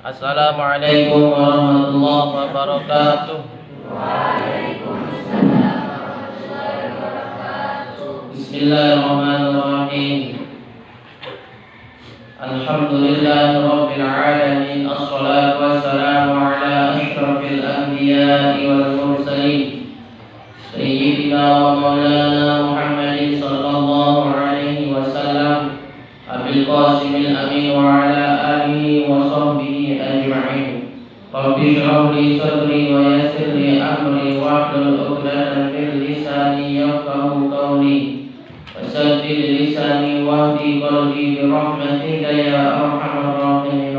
Assalamualaikum warahmatullahi wabarakatuh. Bismillahirrahmanirrahim. Alhamdulillahirabbil alamin. Assalatu wassalamu ala asyrafil anbiya'i wal mursalin sayyidina wa maulana Muhammadin sallallahu alaihi wasallam Abil Qasimil Amin wa ala alihi wa sahbihi ajma'in. Rabbi shrah li sadri wa yassir li amri wahlul 'uqdatam min lisani yafqahu qawli wasaddid lisani wahdi qalbi bi rahmatika ya arhamar rahimin.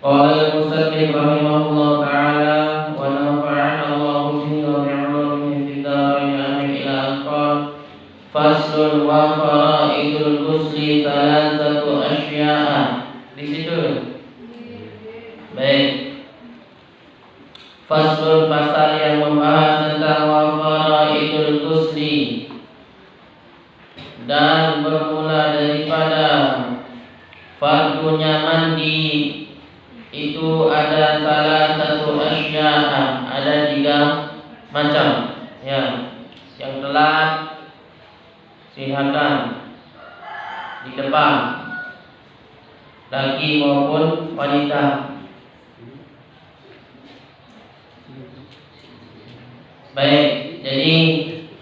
Qala al-musannif rahimahullah ta'ala wa nafa'ana Allahu bihi wa bi'ulumihi fid dharain amin ila anqal. Faslun wa faraidul ghusli thalathatu asya'a. Di situ. Baik. Faslun, pasal yang membahas tentang wa faraidul ghusli, dan bermula daripada fardunya mandi itu ada salah satu asya'a, ada 3 macam ya. Yang telat silakan di depan, laki maupun wanita. Baik, jadi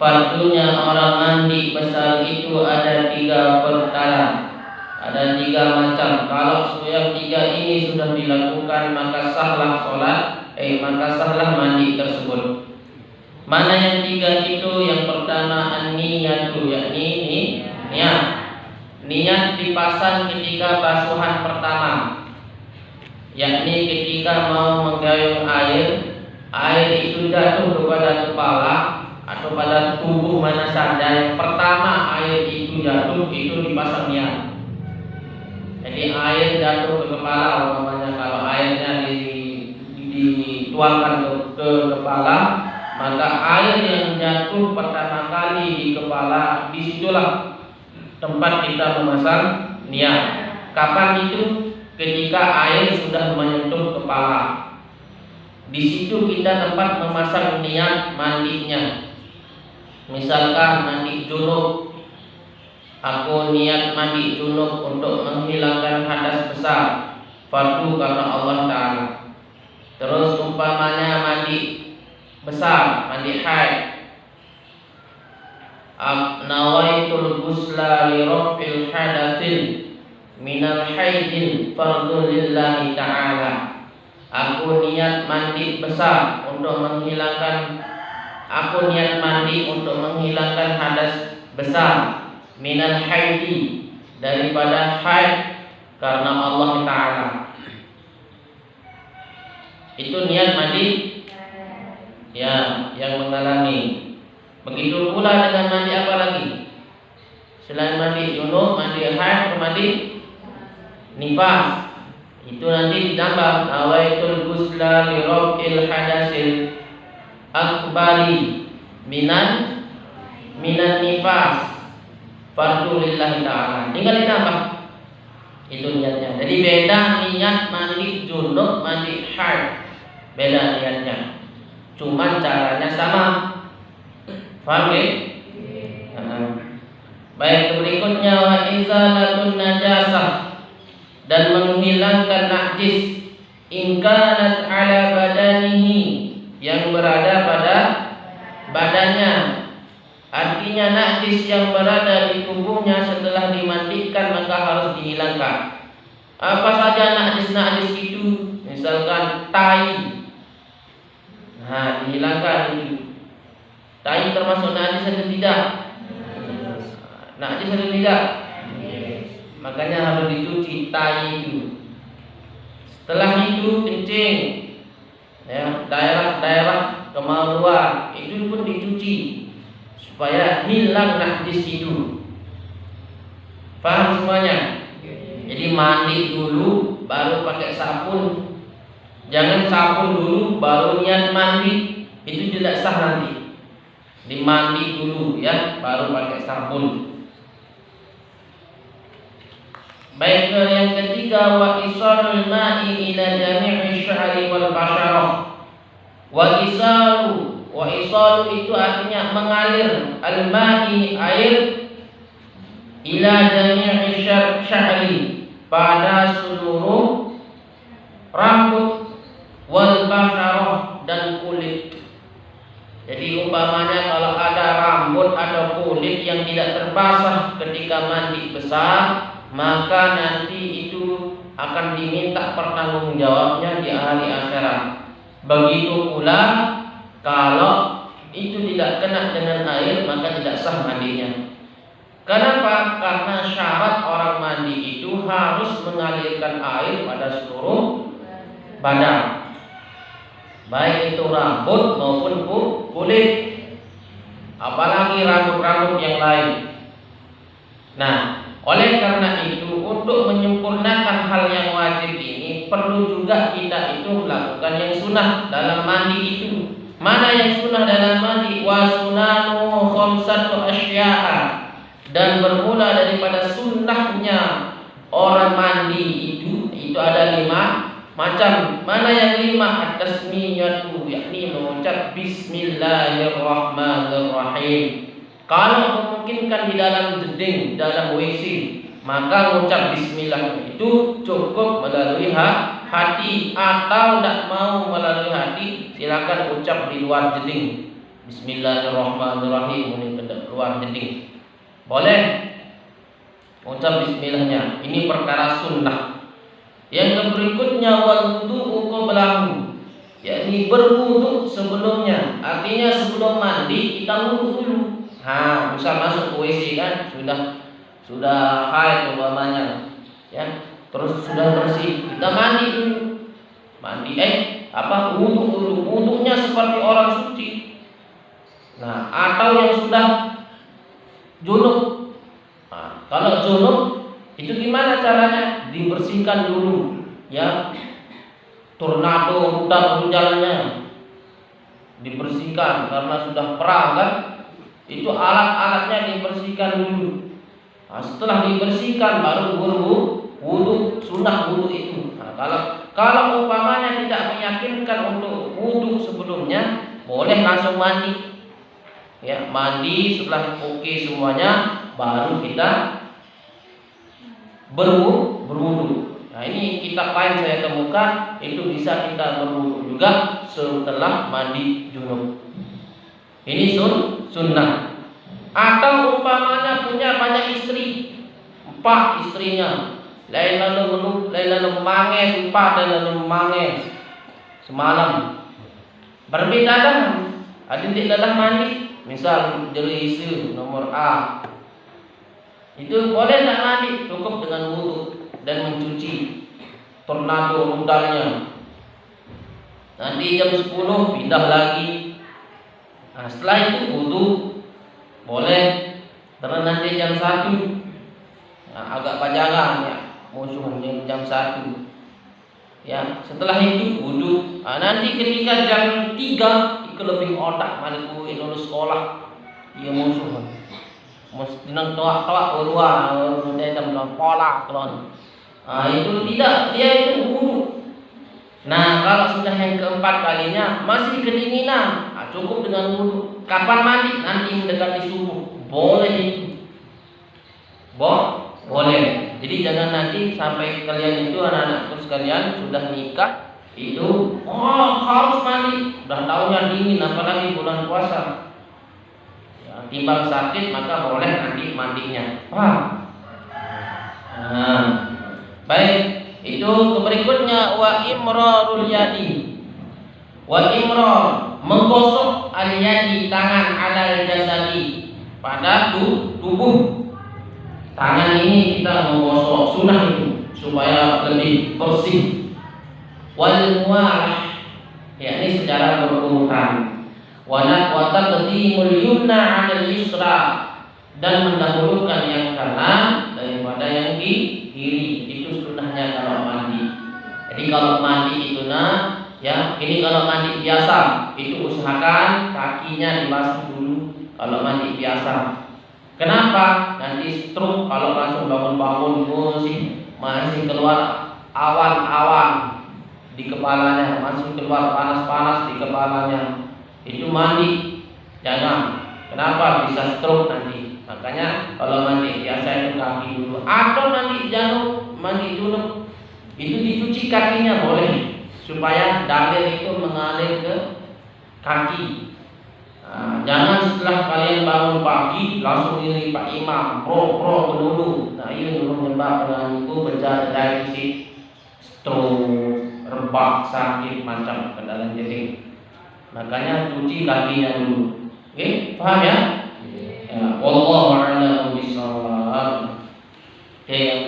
fardunya orang mandi besar itu ada 3 perkara, ada 3 macam. Kalau yang 3 ini sudah dilakukan maka sahlah maka sahlah mandi tersebut. Mana yang 3 itu? Yang pertama an-niyatu, yakni niat. Niat dipasang ketika basuhan pertama, yakni ketika mau menggayung air itu jatuh kepada kepala atau pada tubuh mana saja. Yang pertama air itu jatuh, itu dipasang niat. Jadi air jatuh ke kepala, umpamanya kalau airnya dituangkan ke kepala, maka air yang jatuh pertama kali di kepala, disitulah tempat kita memasang niat. Kapan itu? Ketika air sudah menyentuh kepala. Di situ kita tempat memasang niat mandinya. Misalkan mandi junub, aku niat mandi junub untuk menghilangkan hadas besar, fardu karena Allah Ta'ala. Terus umpamanya mandi besar, mandi haid, nawaitul ghusla li raf'il hadatsin minal haidin fardhu lillahi ta'ala. Aku niat mandi besar untuk menghilangkan hadas besar minal haidi, daripada haid karena Allah Ta'ala. Itu niat mandi ya, yang mengalami. Begitu pula dengan mandi apa lagi? Selain mandi junub, mandi haid, mandi nifas, itu nanti ditambah nawaitul ghusla li raf'il hadatsil akbari minan nifas fardu lillahi ta'ala. Tinggal ditambah itu niatnya. Jadi beda niat mandi junub, mandi haid, beda niatnya. Cuman caranya sama. Paham ya? Baik, berikutnya wa izalatun najasah, dan menghilangkan najis in kanat ala badanihi, yang berada pada badannya. Artinya najis yang berada di tubuhnya setelah dimandikan maka harus dihilangkan. Apa saja najis itu? Misalkan tai, nah dihilangkan itu. Tai termasuk najis atau tidak? Najis atau tidak? Makanya harus dicuci tai itu. Setelah itu kencing, ya, daerah kemaluan itu pun dicuci supaya hilang najis itu. Paham semuanya? Jadi mandi dulu baru pakai sabun. Jangan sabun dulu baru niat mandi, itu tidak sah nanti. Dimandi dulu ya, baru pakai sabun. Baik, yang ketiga, wa isalul ma'i ila jami'i sya'ri wal basyarah. Wa isalu itu artinya mengalir al-ma'i air ila jami'i sya'ri pada seluruh rambut wal basyarah dan kulit. Jadi umpamanya kalau ada rambut atau kulit yang tidak terbasah ketika mandi besar, maka nanti itu akan diminta pertanggungjawabnya di hari akhirat. Begitu pula kalau itu tidak kena dengan air, maka tidak sah mandinya. Kenapa? Karena syarat orang mandi itu harus mengalirkan air pada seluruh badan, baik itu rambut maupun kulit, apalagi rambut-rambut yang lain. Nah, oleh karena itu untuk menyempurnakan hal yang wajib ini perlu juga kita itu melakukan yang sunnah dalam mandi itu. Mana yang sunnah dalam mandi? Wa sunanu khamsatu asya'a. Dan bermula daripada sunnahnya orang mandi itu ada 5 macam. Mana yang 5? At-tasmiyatu, yakni mengucap bismillahirrahmanirrahim. Kalau memungkinkan di dalam jeding, dalam WC, maka mengucap bismillah itu cukup melalui hati. Atau tidak mau melalui hati, silakan ucap di luar jeding. Bismillahirrahmanirrahim, ini keluar jeding. Boleh ucap bismillahnya. Ini perkara sunnah. Yang berikutnya wudu'u qablahu, yakni berwudu sebelumnya. Artinya sebelum mandi kita wudu dulu. Bisa masuk ke WC kan, sudah haid umpamanya, ya. Terus sudah bersih, kita mandi dulu. Wudu dulu. Wudunya seperti orang suci. Nah, atau yang sudah junub. Kalau junub itu gimana caranya? Dibersihkan dulu, ya. Tornado hujan-hujannya dibersihkan karena sudah perang kan. Itu alat-alatnya dibersihkan dulu. Setelah dibersihkan baru wudu, sunnah wudu itu. Kalau umpamanya tidak meyakinkan untuk wudu sebelumnya, boleh langsung mandi. Ya, mandi setelah oke semuanya, baru kita berwudu. Nah, ini kitab lain saya temukan itu bisa kita berwudu juga setelah mandi junub. Ini sunnah. Atau umpamanya punya banyak istri, 4 istrinya, lain mange, 4 dan mange semalam. Berbeda kan? Ada di dalam mandi, misal jeli istri nomor A, itu boleh tak mandi, cukup dengan wudu dan mencuci tornado rudalnya. Nanti jam 10 pindah lagi. Nah, setelah itu wudu boleh. Karena nanti jam 1 agak pajangan ya, musuhnya jam 1. Ya, setelah itu wudu. Nanti ketika jam 3 itu lebih otak maniku lulus sekolah. Ia musuh. Mesti nang toak-toak keluar, dia dalam pola kelon. Itu tidak, dia itu wudu. Nah, kalau sudah yang keempat kalinya masih kedinginan, cukup dengan wudu. Kapan mandi? Nanti mendekati subuh. Boleh itu. Boleh. Jadi jangan nanti sampai kalian itu anak-anakku sekalian sudah nikah itu harus mandi. Udah tahunya dingin, apalagi bulan puasa. Ya, timbang sakit maka boleh nanti mandinya. Baik. Itu berikutnya wa imrarul yadi. Wa imrar, menggosok al-yadi, tangan, alal jasadi, pada tubuh. Tangan ini kita menggosok, sunnah itu supaya lebih bersih. Wal muwalah, yakni secara berurutan. Wa taqdimul yumna 'alal yusra, dan mendahulukan yang kanan daripada yang kiri. Itu sunnahnya kalau mandi. Jadi kalau mandi itu ini kalau mandi biasa itu usahakan kakinya dibasuh dulu kalau mandi biasa. Kenapa? Nanti stroke kalau langsung bangun-bangun masih keluar awan-awan di kepalanya, masih keluar panas-panas di kepalanya, itu mandi jangan. Kenapa? Bisa stroke nanti. Makanya kalau mandi biasa itu kaki dulu, atau mandi jangan mandi dulu itu dicuci kakinya boleh, supaya dalil itu mengalir ke kaki. Jangan setelah kalian bangun pagi langsung ini Pak Imam pro dulu. Nah ini dulu menyebabkan itu berjalan dari stroke, rebak, sakit macam kendaraan jadi. Makanya cuci kakinya dulu. Oke, paham ya? Ya, wallahu a'lam bishawab. Oke, yang